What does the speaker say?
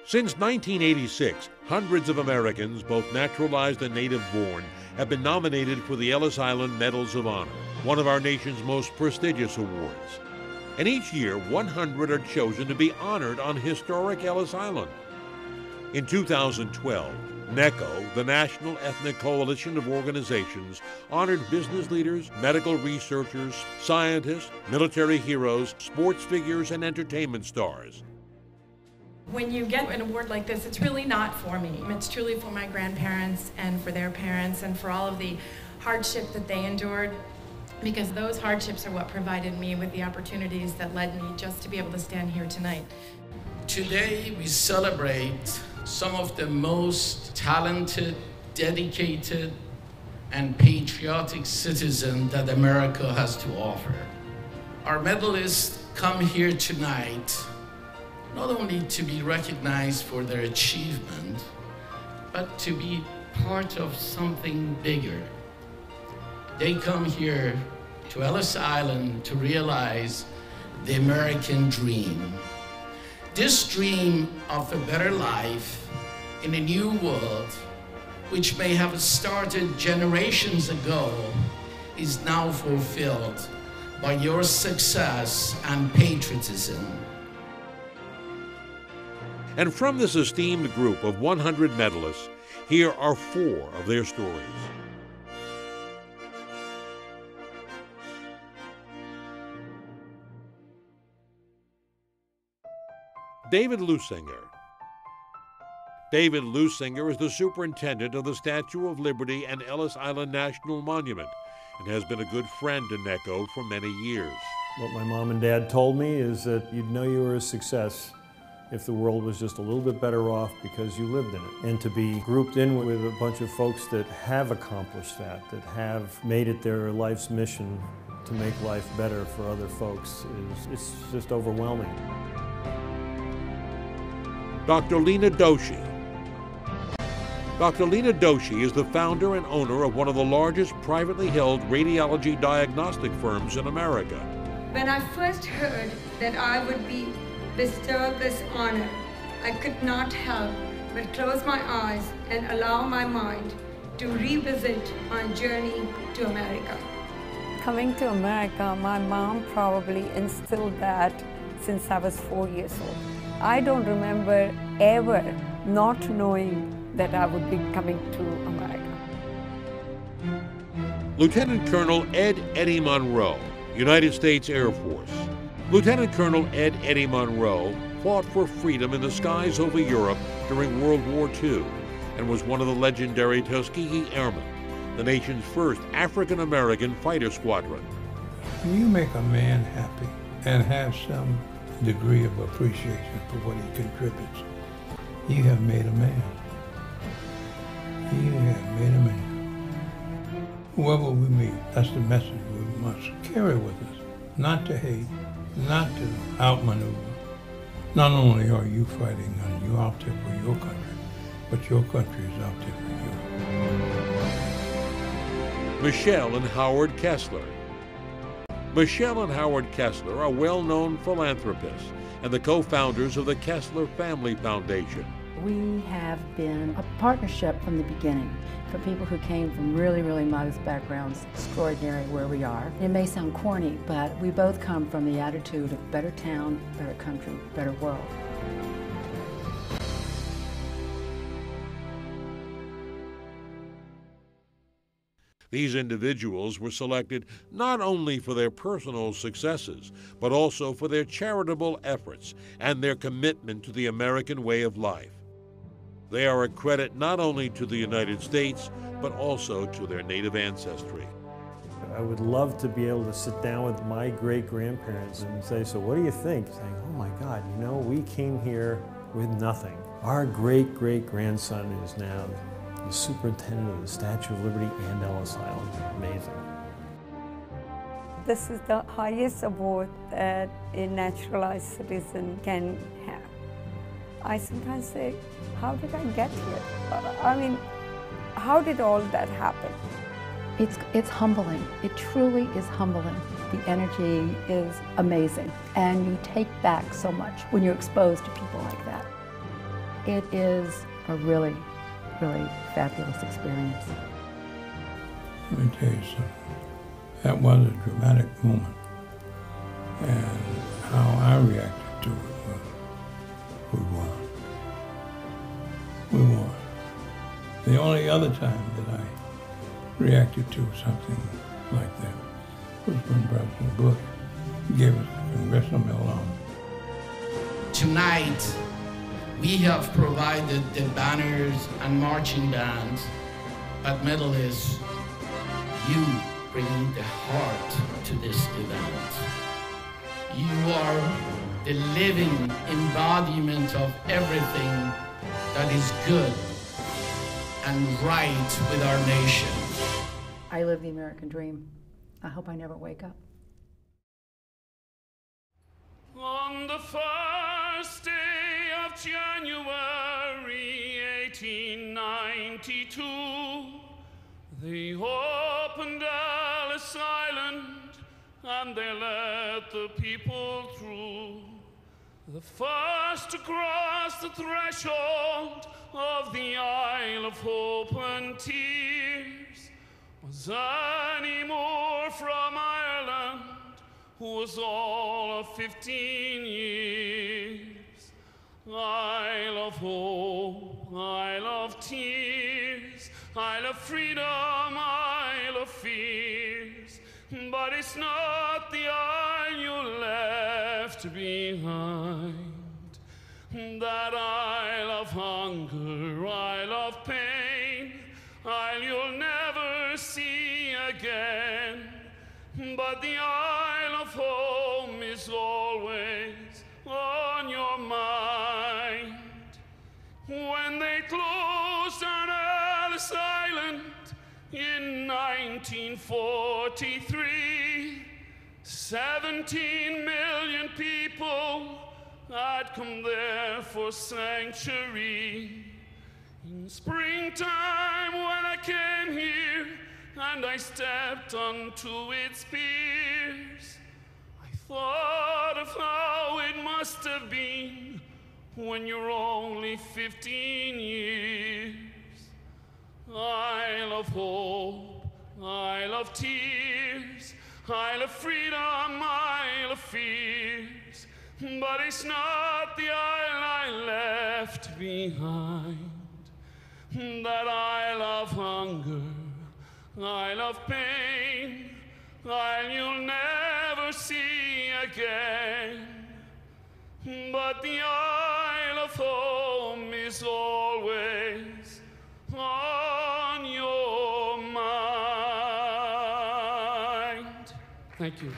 Since 1986, hundreds of Americans, both naturalized and native-born, have been nominated for the Ellis Island Medals of Honor, one of our nation's most prestigious awards. And each year, 100 are chosen to be honored on historic Ellis Island. In 2012, NECO, the National Ethnic Coalition of Organizations, honored business leaders, medical researchers, scientists, military heroes, sports figures, and entertainment stars. When you get an award like this, it's really not for me. It's truly for my grandparents and for their parents and for all of the hardship that they endured, because those hardships are what provided me with the opportunities that led me just to be able to stand here tonight. Today we celebrate some of the most talented, dedicated, and patriotic citizens that America has to offer. Our medalists come here tonight not only to be recognized for their achievement, but to be part of something bigger. They come here to Ellis Island to realize the American dream. This dream of a better life in a new world, which may have started generations ago, is now fulfilled by your success and patriotism. And from this esteemed group of 100 medalists, here are 4 of their stories. David Lusinger. David Lusinger is the superintendent of the Statue of Liberty and Ellis Island National Monument and has been a good friend to NECO for many years. What my mom and dad told me is that you'd know you were a success if the world was just a little bit better off because you lived in it. And to be grouped in with a bunch of folks that have accomplished that have made it their life's mission to make life better for other folks, it's just overwhelming. Dr. Lena Doshi. Dr. Lena Doshi is the founder and owner of one of the largest privately held radiology diagnostic firms in America. When I first heard that I would be bestowed this honor, I could not help but close my eyes and allow my mind to revisit my journey to America. Coming to America, my mom probably instilled that since I was 4 years old. I don't remember ever not knowing that I would be coming to America. Lieutenant Colonel Eddie Monroe, United States Air Force. Lieutenant Colonel Eddie Monroe fought for freedom in the skies over Europe during World War II and was one of the legendary Tuskegee Airmen, the nation's first African-American fighter squadron. When you make a man happy and have some degree of appreciation for what he contributes, you have made a man. You have made a man. Whoever we meet, that's the message we must carry with us. Not to hate, not to outmaneuver. Not only are you fighting and you're out there for your country, but your country is out there for you. Michelle and Howard Kessler. Michelle and Howard Kessler are well-known philanthropists and the co-founders of the Kessler Family Foundation. We have been a partnership from the beginning for people who came from really, really modest backgrounds, extraordinary where we are. It may sound corny, but we both come from the attitude of better town, better country, better world. These individuals were selected not only for their personal successes, but also for their charitable efforts and their commitment to the American way of life. They are a credit not only to the United States, but also to their native ancestry. I would love to be able to sit down with my great-grandparents and say, so what do you think? Saying, oh my God, you know, we came here with nothing. Our great-great-grandson is now the superintendent of the Statue of Liberty and Ellis Island. Amazing. This is the highest award that a naturalized citizen can have. I sometimes say, how did I get here? I mean, how did all that happen? It's humbling. It truly is humbling. The energy is amazing, and you take back so much when you're exposed to people like that. It is a really, really fabulous experience. Let me tell you something. That was a dramatic moment. And how I reacted to it was, we won. We won. The only other time that I reacted to something like that was when President Bush gave us the Congressional Medal of Honor. Tonight, we have provided the banners and marching bands, but medalists, you bring the heart to this event. You are the living embodiment of everything that is good and right with our nation. I live the American dream. I hope I never wake up. On the first day of January 1892, they opened Ellis Island and they let the people through. The first to cross the threshold of the Isle of Hope and Tears was Annie Moore from Ireland, who was all of 15 years. Isle of hope, Isle of tears, Isle of freedom, Isle of fears. But it's not the isle you left behind. That isle of hunger, Isle of pain, isle you'll never see again. But the Isle of home is always on your mind. When they closed on Ellis Island in 1943, 17 million people had come there for sanctuary. In springtime when I came here and I stepped onto its piers, I thought of how it must have been when you're only 15 years. Isle of hope, Isle of tears, Isle of freedom, Isle of fears. But it's not the isle I left behind. That Isle of hunger, Isle of pain, isle you'll never see again. But the Isle of home is always on your mind. Thank you.